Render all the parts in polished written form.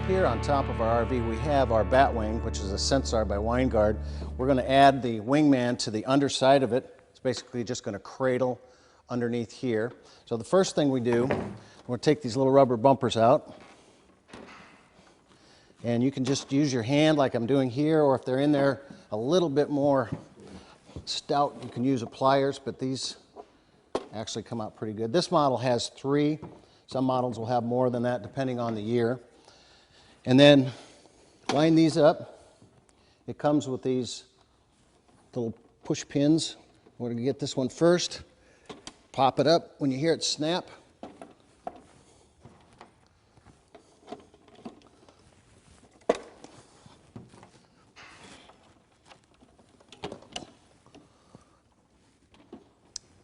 here on top of our RV, we have our bat wing, which is a Sensor by Winegard. We're going to add the wingman to the underside of it. It's basically just going to cradle underneath here. So the first thing we do, we're going to take these little rubber bumpers out. And you can just use your hand like I'm doing here, or if they're in there a little bit more stout, you can use a pliers, but these actually come out pretty good. This model has 3. Some models will have more than that depending on the year. And then line these up. It comes with these little push pins. We're going to get this one first. Pop it up when you hear it snap.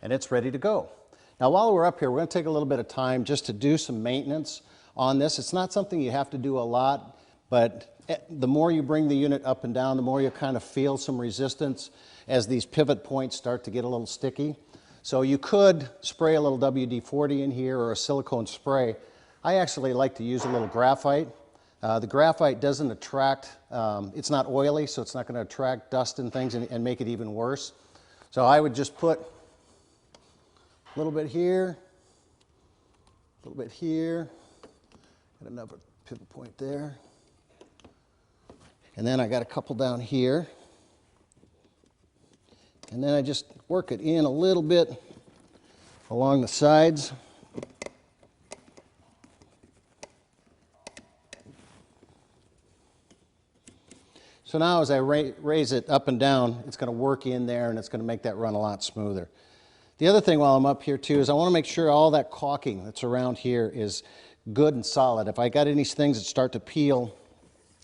And it's ready to go. Now while we're up here, we're going to take a little bit of time just to do some maintenance on this. It's not something you have to do a lot, but the more you bring the unit up and down, the more you kind of feel some resistance as these pivot points start to get a little sticky. So you could spray a little WD-40 in here or a silicone spray. I actually like to use a little graphite. The graphite doesn't attract, it's not oily, so it's not going to attract dust and things and make it even worse. So I would just put a little bit here, a little bit here, got another pivot point there. And then I got a couple down here. And then I just work it in a little bit along the sides. So now as I raise it up and down, it's going to work in there and it's going to make that run a lot smoother. The other thing while I'm up here too is I want to make sure all that caulking that's around here is good and solid. If I got any things that start to peel,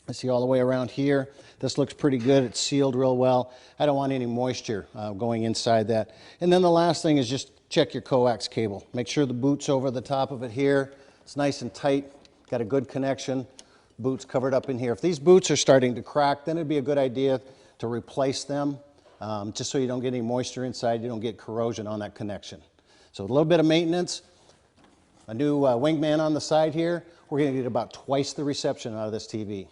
I see all the way around here, this looks pretty good. It's sealed real well. I don't want any moisture going inside that. And then the last thing is just check your coax cable. Make sure the boot's over the top of it here. It's nice and tight, got a good connection. Boot's covered up in here. If these boots are starting to crack, then it'd be a good idea to replace them. Just so you don't get any moisture inside, you don't get corrosion on that connection. So a little bit of maintenance, a new wingman on the side here. We're going to get about twice the reception out of this TV.